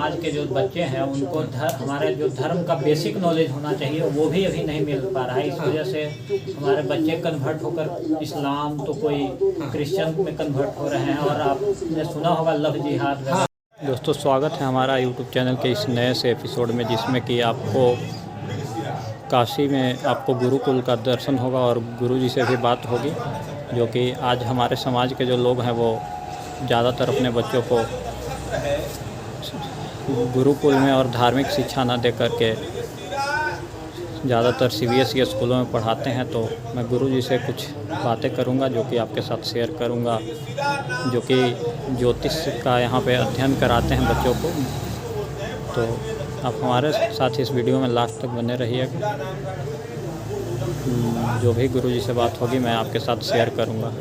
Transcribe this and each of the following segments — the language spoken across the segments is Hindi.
समाज के जो बच्चे हैं उनको हमारे जो धर्म का बेसिक नॉलेज होना चाहिए वो भी अभी नहीं मिल पा रहा है। इस वजह से हमारे बच्चे कन्वर्ट होकर इस्लाम तो कोई क्रिश्चियन में कन्वर्ट हो रहे हैं। और आपने सुना होगा लव जिहाद। दोस्तों स्वागत है हमारा यूट्यूब चैनल के इस नए से एपिसोड में, जिसमें कि आपको काशी में आपको गुरुकुल का दर्शन होगा और गुरुजी से भी बात होगी, जो कि आज हमारे समाज के जो लोग हैं वो ज़्यादातर अपने बच्चों को गुरुकुल में और धार्मिक शिक्षा न दे करके ज़्यादातर CBSE स्कूलों में पढ़ाते हैं। तो मैं गुरुजी से कुछ बातें करूंगा जो कि आपके साथ शेयर करूंगा, जो कि ज्योतिष का यहाँ पे अध्ययन कराते हैं बच्चों को। तो आप हमारे साथ इस वीडियो में लास्ट तक बने रहिएगा। जो भी गुरुजी से बात होगी मैं आपके साथ शेयर करूंगा।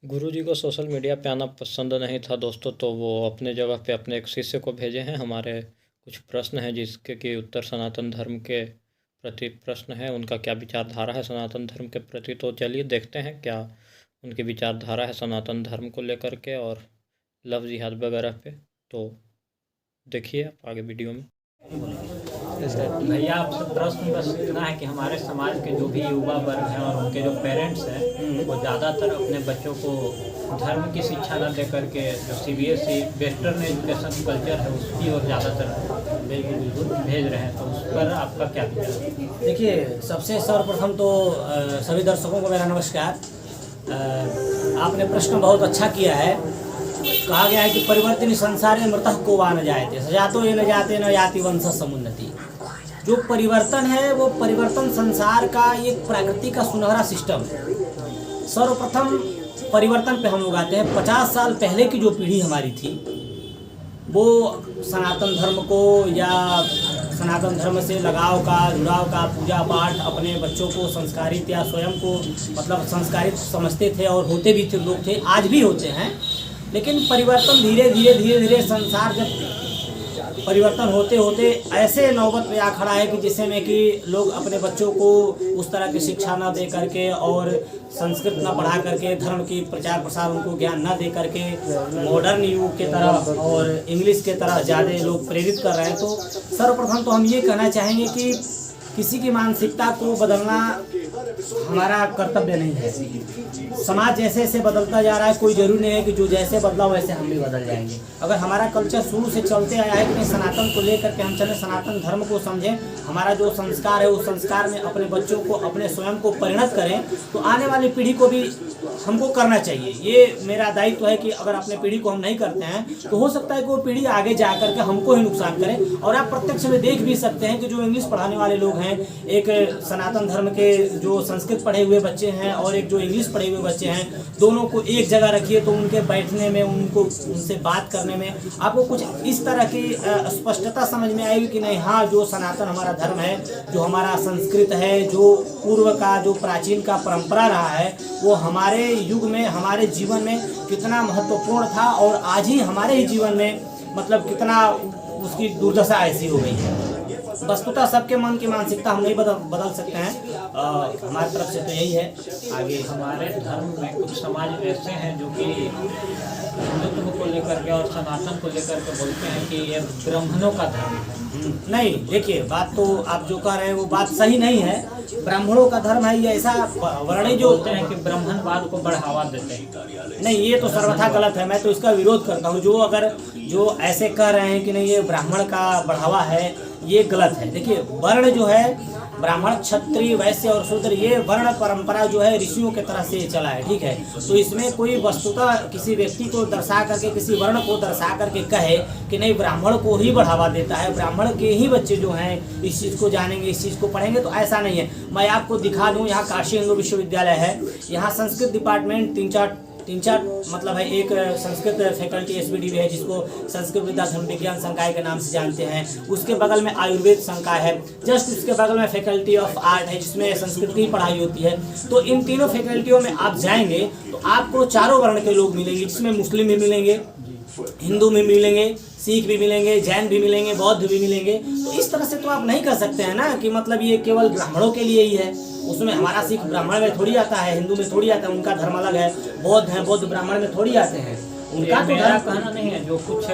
गुरुजी को सोशल मीडिया पे आना पसंद नहीं था दोस्तों, तो वो अपने जगह पे अपने एक शिष्य को भेजे हैं। हमारे कुछ प्रश्न हैं जिसके कि उत्तर सनातन धर्म के प्रति प्रश्न है, उनका क्या विचारधारा है सनातन धर्म के प्रति। तो चलिए देखते हैं क्या उनकी विचारधारा है सनातन धर्म को लेकर के और लव जिहाद वगैरह पे। तो देखिए आप आगे वीडियो में। भैया आपसे प्रश्न बस इतना है कि हमारे समाज के जो भी युवा वर्ग हैं और उनके जो पेरेंट्स हैं वो ज़्यादातर अपने बच्चों को धर्म की शिक्षा न दे करके जो CBSE वेस्टर्न एजुकेशन कल्चर है उसकी और ज़्यादातर भेज रहे हैं। तो उस पर आपका क्या विचार है? देखिए, सबसे सर्वप्रथम तो सभी दर्शकों को मेरा नमस्कार। आपने प्रश्न बहुत अच्छा किया है। कहा गया है कि परिवर्तन संसारे मृतः को वा न जायते सजातो ये न जाते न याति वंश समुन्नति। जो परिवर्तन है वो परिवर्तन संसार का एक प्रकृति का सुनहरा सिस्टम है। सर्वप्रथम परिवर्तन पे हम लोग आते हैं। 50 साल पहले की जो पीढ़ी हमारी थी वो सनातन धर्म को या सनातन धर्म से लगाव का, जुड़ाव का, पूजा पाठ, अपने बच्चों को संस्कारित या स्वयं को मतलब संस्कारित समझते थे और होते भी थे, लोग थे, आज भी होते हैं। लेकिन परिवर्तन धीरे धीरे संसार जब परिवर्तन होते होते ऐसे नौबत पे आ खड़ा है कि जिससे में कि लोग अपने बच्चों को उस तरह की शिक्षा न दे करके और संस्कृत न पढ़ा करके, धर्म की प्रचार प्रसार उनको ज्ञान न दे करके मॉडर्न युग के तरफ और इंग्लिश के तरफ ज़्यादा लोग प्रेरित कर रहे हैं। तो सर्वप्रथम तो हम ये कहना चाहेंगे कि किसी की मानसिकता को बदलना हमारा कर्तव्य नहीं है। समाज जैसे जैसे बदलता जा रहा है, कोई जरूरी नहीं है कि जो जैसे बदला वैसे हम भी बदल जाएंगे। अगर हमारा कल्चर शुरू से चलते आया है कि नहीं, सनातन को लेकर के हम चलें, सनातन धर्म को समझें, हमारा जो संस्कार है उस संस्कार में अपने बच्चों को, अपने स्वयं को परिणत करें, तो आने वाली पीढ़ी को भी हमको करना चाहिए। ये मेरा दायित्व है कि अगर अपने पीढ़ी को हम नहीं करते हैं तो हो सकता है कि वो पीढ़ी आगे जा करके हमको ही नुकसान करे। और आप प्रत्यक्ष में देख भी सकते हैं कि जो इंग्लिश पढ़ाने वाले लोग हैं, एक सनातन धर्म के जो संस्कृत पढ़े हुए बच्चे हैं और एक जो इंग्लिश पढ़े हुए बच्चे हैं, दोनों को एक जगह रखिए तो उनके बैठने में, उनको उनसे बात करने में आपको कुछ इस तरह की स्पष्टता समझ में आएगी कि नहीं, हाँ, जो सनातन हमारा धर्म है, जो हमारा संस्कृत है, जो पूर्व का, जो प्राचीन का परंपरा रहा है, वो हमारे युग में, हमारे जीवन में कितना महत्वपूर्ण था और आज ही हमारे ही जीवन में मतलब कितना उसकी दुर्दशा ऐसी हो गई है। वस्तुतः सबके मन की मानसिकता हम नहीं बदल सकते हैं। हमारी तरफ से तो यही है। आगे हमारे धर्म में कुछ समाज ऐसे हैं जो कि हिंदुत्व को लेकर के और सनातन को लेकर के बोलते हैं कि ये ब्राह्मणों का धर्म है। नहीं, देखिए, बात तो आप जो कह रहे हैं वो बात सही नहीं है। ब्राह्मणों का धर्म है, ये ऐसा वर्णित जो बोलते हैं कि ब्राह्मणवाद को बढ़ावा देते हैं। नहीं, ये तो सर्वथा गलत है। मैं तो इसका विरोध करता हूँ। जो ऐसे कह रहे हैं कि नहीं ये ब्राह्मण का बढ़ावा है, ये गलत है। देखिए, वर्ण जो है, ब्राह्मण, क्षत्रिय, वैश्य और शूद्र, ये वर्ण परंपरा जो है ऋषियों के तरह से चला है, ठीक है। तो इसमें कोई वस्तुतः किसी व्यक्ति को दर्शा करके, किसी वर्ण को दर्शा करके कहे कि नहीं ब्राह्मण को ही बढ़ावा देता है, ब्राह्मण के ही बच्चे जो हैं इस चीज़ को जानेंगे, इस चीज़ को पढ़ेंगे, तो ऐसा नहीं है। मैं आपको दिखा दूँ, यहाँ काशी हिंदू विश्वविद्यालय है, यहाँ संस्कृत डिपार्टमेंट तीन चार मतलब है। एक संस्कृत फैकल्टी SBD है जिसको संस्कृत विद्या धर्म विज्ञान संकाय के नाम से जानते हैं। उसके बगल में आयुर्वेद संकाय है। जस्ट उसके बगल में फैकल्टी ऑफ आर्ट है जिसमें संस्कृत की पढ़ाई होती है। तो इन तीनों फैकल्टियों में आप जाएंगे तो आपको चारों वर्ण के लोग मिलेंगे, जिसमें मुस्लिम भी मिलेंगे, हिंदू भी मिलेंगे, सिख भी मिलेंगे, जैन भी मिलेंगे, बौद्ध भी मिलेंगे। तो इस तरह से तो आप नहीं कर सकते हैं ना कि मतलब ये केवल ब्राह्मणों के लिए ही है। उसमें हमारा सिख ब्राह्मण में थोड़ी आता है, हिंदू में थोड़ी आता है, उनका धर्म अलग है। बौद्ध हैं, बौद्ध ब्राह्मण में थोड़ी आते हैं। उनका तो मेरा धर्म कहना नहीं है, जो कुछ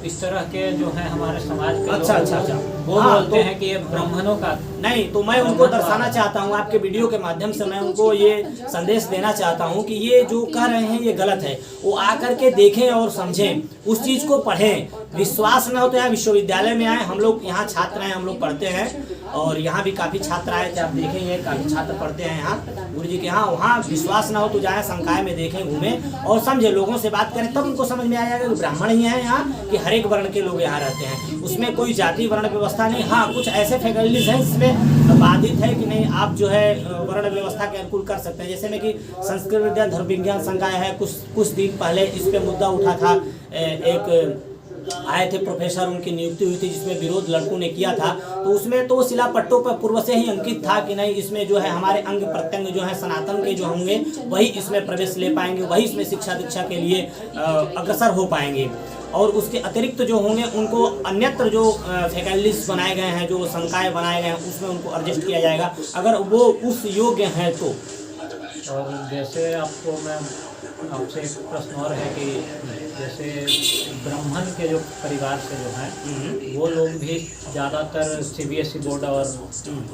इस तरह के जो है हमारे समाज के अच्छा लोग, अच्छा अच्छा वो हाँ, बोलते हैं कि ये ब्राह्मणों का नहीं, तो मैं उनको दर्शाना चाहता हूँ आपके वीडियो के माध्यम से, मैं उनको ये संदेश देना चाहता हूँ कि ये जो कर रहे हैं ये गलत है। वो आकर के देखें और समझें, उस चीज़ को पढ़ें। विश्वास न हो तो यहाँ विश्वविद्यालय में आए, हम लोग यहाँ छात्र हैं, हम लोग पढ़ते हैं और यहाँ भी काफ़ी छात्र आए थे, आप देखेंगे काफ़ी छात्र पढ़ते हैं यहाँ गुरु जी के यहाँ। वहाँ विश्वास न हो तो जाए संकाय में, देखें, घूमें और समझें, लोगों से बात करें, तब उनको समझ में आ जाएगा कि ब्राह्मण ही हैं यहाँ कि हर एक वर्ण के लोग यहाँ रहते हैं। उसमें कोई जाति वर्ण व्यवस्था नहीं। हाँ, कुछ ऐसे फैकल्टीज हैं जिसमें बाधित है कि नहीं आप जो है वर्ण व्यवस्था के अनुकूल कर सकते हैं। जैसे में कि संस्कृत विद्या धर्म विज्ञान संकाय है, कुछ दिन पहले इस पे मुद्दा उठा था, एक आए थे प्रोफेसर, उनकी नियुक्ति हुई थी जिसमें विरोध लड़कों ने किया था, तो उसमें तो शिलापट्टों पर पूर्व से ही अंकित था कि नहीं इसमें जो है हमारे अंग प्रत्यंग जो है सनातन के जो होंगे वही इसमें प्रवेश ले पाएंगे, वही इसमें शिक्षा दीक्षा के लिए अग्रसर हो पाएंगे और उसके अतिरिक्त जो होंगे उनको अन्यत्र जो फैकल्टीज बनाए गए हैं, जो संकाय बनाए गए हैं, उसमें उनको एडजस्ट किया जाएगा अगर वो उस योग्य हैं तो। और जैसे आपको मैं आपसे एक प्रश्न और है कि जैसे ब्राह्मण के जो परिवार से जो हैं वो लोग भी ज़्यादातर CBSE बोर्ड और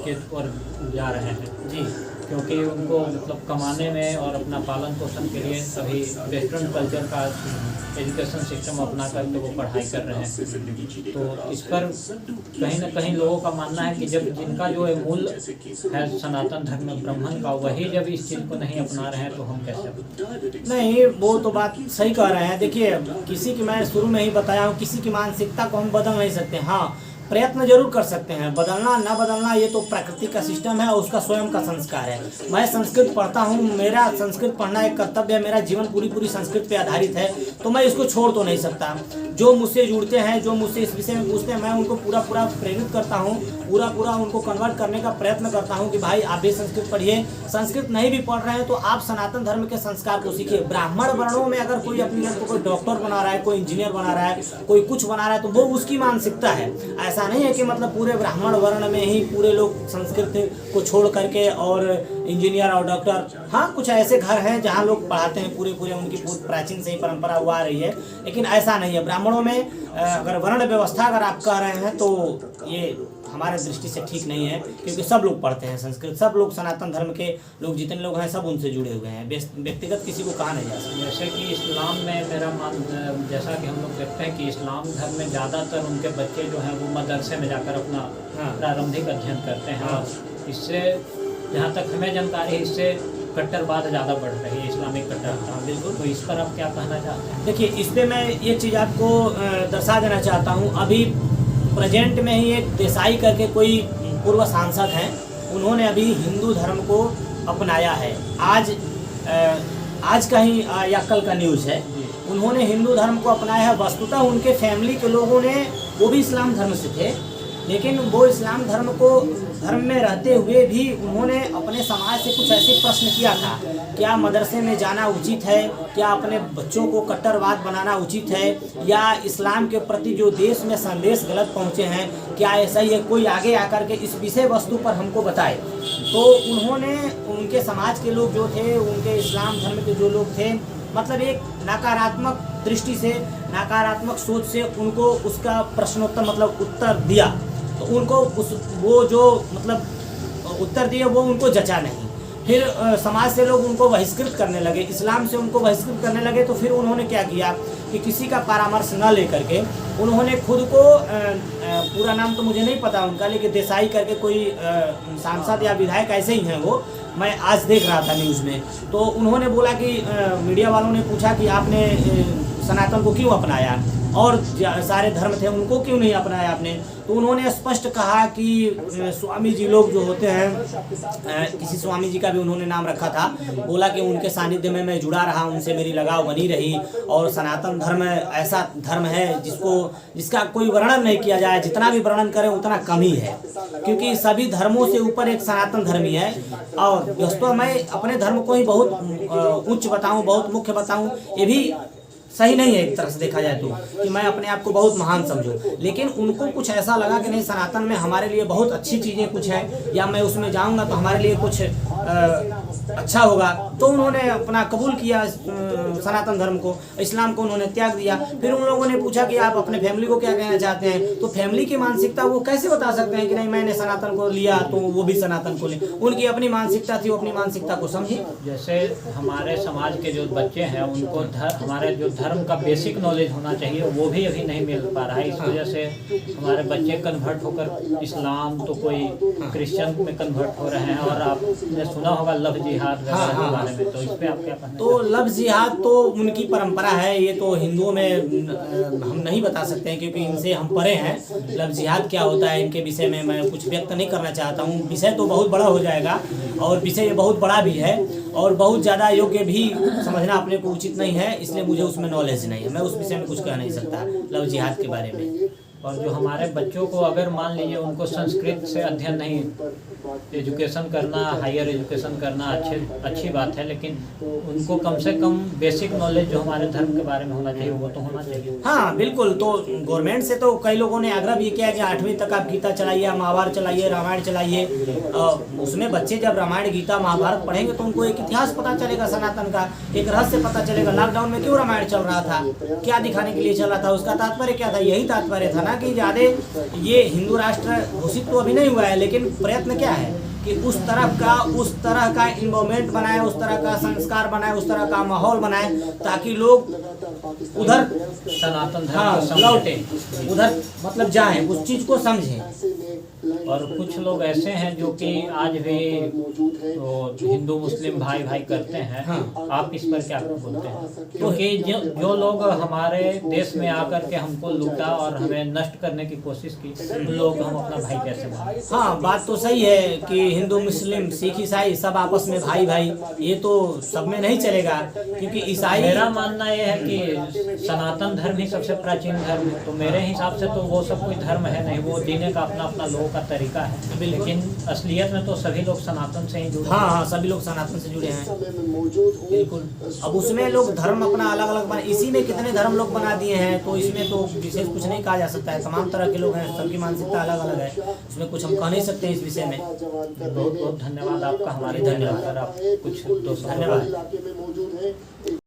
के और जा रहे हैं जी, क्योंकि उनको मतलब कमाने में और अपना पालन पोषण के लिए सभी वेस्टर्न कल्चर का एजुकेशन सिस्टम अपना करके वो पढ़ाई कर रहे हैं। तो इस पर कहीं ना कहीं लोगों का मानना है कि जब जिनका जो है मूल है सनातन धर्म में ब्राह्मण का, वही जब इस चीज़ को नहीं अपना रहे हैं तो हम कैसे? नहीं, वो तो बात सही कह रहे हैं। देखिए, किसी की, मैं शुरू में ही बताया हूँ, किसी की मानसिकता को हम बदल नहीं सकते। हाँ, प्रयत्न जरूर कर सकते हैं, बदलना ना बदलना ये तो प्रकृति का सिस्टम है और उसका स्वयं का संस्कार है। मैं संस्कृत पढ़ता हूँ, मेरा संस्कृत पढ़ना एक कर्तव्य है, मेरा जीवन पूरी संस्कृत पे आधारित है, तो मैं इसको छोड़ तो नहीं सकता। जो मुझसे जुड़ते हैं, जो मुझसे इस विषय में पूछते हैं, मैं उनको पूरा प्रेरित करता हूँ, पूरा उनको कन्वर्ट करने का प्रयत्न करता हूँ कि भाई आप भी संस्कृत पढ़िए, संस्कृत नहीं भी पढ़ रहे हैं तो आप सनातन धर्म के संस्कार को सीखिए। ब्राह्मण वर्णों में अगर कोई अपने को कोई डॉक्टर बना रहा है, कोई इंजीनियर बना रहा है, कोई कुछ बना रहा है, तो वो उसकी मानसिकता है। ऐसा नहीं है कि मतलब पूरे ब्राह्मण वर्ण में ही पूरे लोग संस्कृत को छोड़ करके और इंजीनियर और डॉक्टर, हाँ कुछ ऐसे घर हैं जहाँ लोग पढ़ाते हैं पूरे उनकी प्राचीन से ही परंपरा हुआ आ रही है, लेकिन ऐसा नहीं है। ब्राह्मणों में अगर वर्ण व्यवस्था अगर आप कह रहे हैं तो ये हमारे दृष्टि से ठीक नहीं है, क्योंकि सब लोग पढ़ते हैं संस्कृत, सब लोग सनातन धर्म के लोग जितने लोग हैं सब उनसे जुड़े हुए हैं, व्यक्तिगत किसी को कहा नहीं जा सकता। जैसे कि इस्लाम में मेरा मान, जैसा कि हम लोग देखते हैं कि इस्लाम धर्म में ज़्यादातर उनके बच्चे जो हैं वो मदरसे में जाकर अपना प्रारंभिक अध्ययन करते हैं और इससे जहाँ तक हमें जानकारी है इससे कट्टरवाद ज़्यादा बढ़ रही है, इस्लामिक कट्टरवाद। बिल्कुल, तो इस पर आप क्या कहना चाहते हैं? देखिए, इस पर मैं ये चीज़ आपको दर्शा देना चाहता हूँ। अभी प्रेजेंट में ही एक देसाई करके कोई पूर्व सांसद हैं, उन्होंने अभी हिंदू धर्म को अपनाया है। आज का ही या कल का न्यूज़ है, उन्होंने हिंदू धर्म को अपनाया है। वस्तुतः उनके फैमिली के लोगों ने, वो भी इस्लाम धर्म से थे, लेकिन वो इस्लाम धर्म में रहते हुए भी उन्होंने अपने समाज से कुछ ऐसे प्रश्न किया था, क्या मदरसे में जाना उचित है, क्या अपने बच्चों को कट्टरवाद बनाना उचित है, या इस्लाम के प्रति जो देश में संदेश गलत पहुंचे हैं क्या ऐसा ही है, कोई आगे आकर के इस विषय वस्तु पर हमको बताए। तो उन्होंने, उनके समाज के लोग जो थे, उनके इस्लाम धर्म के जो लोग थे, मतलब एक नकारात्मक दृष्टि से, नकारात्मक सोच से उनको उसका प्रश्नोत्तर मतलब उत्तर दिया, तो उनको वो जो मतलब उत्तर दिया वो उनको जचा नहीं। फिर समाज से लोग उनको बहिष्कृत करने लगे, इस्लाम से उनको बहिष्कृत करने लगे। तो फिर उन्होंने क्या किया कि किसी का परामर्श न लेकर के उन्होंने खुद को, पूरा नाम तो मुझे नहीं पता उनका, लेकिन देसाई करके कोई सांसद या विधायक ऐसे ही हैं वो, मैं आज देख रहा था न्यूज़ में, तो उन्होंने बोला कि मीडिया वालों ने पूछा कि आपने सनातन को क्यों अपनाया और सारे धर्म थे उनको क्यों नहीं अपनाया आपने। तो उन्होंने स्पष्ट कहा कि स्वामी जी लोग जो होते हैं, किसी स्वामी जी का भी उन्होंने नाम रखा था, बोला कि उनके सानिध्य में मैं जुड़ा रहा, उनसे मेरी लगाव बनी रही, और सनातन धर्म ऐसा धर्म है जिसका कोई वर्णन नहीं किया जाए, जितना भी वर्णन करें उतना कम ही है, क्योंकि सभी धर्मों से ऊपर एक सनातन धर्म ही है। और दोस्तों, मैं अपने धर्म को ही बहुत उच्च बताऊँ, बहुत मुख्य बताऊँ, ये भी सही नहीं है एक तरह से देखा जाए तो, कि मैं अपने आप को बहुत महान समझूं, लेकिन उनको कुछ ऐसा लगा कि नहीं, सनातन में हमारे लिए बहुत अच्छी चीज़ें कुछ हैं, या मैं उसमें जाऊंगा तो हमारे लिए कुछ अच्छा होगा, तो उन्होंने अपना कबूल किया सनातन धर्म को, इस्लाम को उन्होंने त्याग दिया। फिर उन लोगों ने पूछा कि आप अपने फैमिली को क्या कहना चाहते हैं, तो फैमिली की मानसिकता वो कैसे बता सकते हैं कि नहीं मैंने सनातन को लिया तो वो भी सनातन को ले। उनकी अपनी मानसिकता थी, वो अपनी मानसिकता को समझे। जैसे हमारे समाज के जो बच्चे हैं उनको हमारे जो धर्म का बेसिक नॉलेज होना चाहिए वो भी अभी नहीं मिल पा रहा है। इस वजह से हमारे बच्चे कन्वर्ट होकर इस्लाम तो कोई क्रिश्चियन में कन्वर्ट हो रहे हैं। और आपने सुना होगा लव जिहाद के बारे में, तो इस पे आप क्या कहना? तो लव जिहाद तो उनकी परंपरा है, ये तो हिंदुओं में हम नहीं बता सकते हैं क्योंकि इनसे हम परे हैं। लव जिहाद क्या होता है इनके विषय में मैं कुछ व्यक्त नहीं करना चाहता हूँ। विषय तो बहुत बड़ा हो जाएगा और विषय ये बहुत बड़ा भी है और बहुत ज़्यादा योग्य भी समझना अपने को उचित नहीं है, इसलिए मुझे उसमें नॉलेज नहीं है, मैं उस विषय में कुछ कह नहीं सकता लव जिहाद के बारे में। और जो हमारे बच्चों को अगर मान लीजिए उनको संस्कृत से अध्ययन नहीं, एजुकेशन करना, हायर एजुकेशन करना अच्छी बात है, लेकिन उनको कम से कम बेसिक नॉलेज जो हमारे धर्म के बारे में होना चाहिए वो तो होना चाहिए। हाँ बिल्कुल, तो गवर्नमेंट से तो कई लोगों ने आग्रह भी किया कि 8वीं तक आप गीता चलाइए, महाभारत चलाइए, रामायण चलाइए। उसमें बच्चे जब रामायण, गीता, महाभारत पढ़ेंगे तो उनको एक इतिहास पता चलेगा सनातन का, एक रहस्य पता चलेगा। लॉकडाउन में क्यों रामायण चल रहा था, क्या दिखाने के लिए चल रहा था, उसका तात्पर्य क्या था? यही तात्पर्य था ना कि ज़्यादा ये हिंदू राष्ट्र घोषित तो अभी नहीं हुआ है, लेकिन प्रयत्न क्या है कि उस तरह का इन्वॉल्वमेंट बनाए, उस तरह का संस्कार बनाए, उस तरह का माहौल बनाए ताकि लोग उधर सनातन धर्म लौटे, उधर मतलब जाएं, उस चीज को समझें। और कुछ लोग ऐसे हैं जो कि आज भी हिंदू मुस्लिम भाई भाई करते हैं। हाँ। आप इस पर क्या बोलते हैं? क्योंकि जो लोग हमारे देश में आकर के हमको लूटा और हमें नष्ट करने की कोशिश की, उन लोगों को हम अपना भाई कैसे माने? हाँ बात तो सही है कि हिंदू मुस्लिम सिख ईसाई सब आपस में भाई भाई, ये तो सब में नहीं चलेगा क्योंकि ईसाई। मेरा मानना यह है कि सनातन धर्म ही सबसे प्राचीन धर्म है, तो मेरे हिसाब से तो वो सब कोई धर्म है नहीं, वो जीने का अपना अपना लोगों का तरीका है। लेकिन असलियत में तो सभी लोग सनातन से ही जुड़े हैं। हाँ सभी लोग सनातन से जुड़े हैं बिल्कुल। अब उसमें लोग धर्म अपना अलग अलग बना, इसी में कितने धर्म लोग बना दिए हैं, तो इसमें तो विशेष कुछ नहीं कहा जा सकता है। तमाम तरह के लोग हैं, सबकी मानसिकता अलग अलग है, इसमें कुछ हम कह नहीं सकते इस विषय में। बहुत बहुत धन्यवाद आपका, हमारे धन्यवाद। आप कुछ 200 धन्यवाद।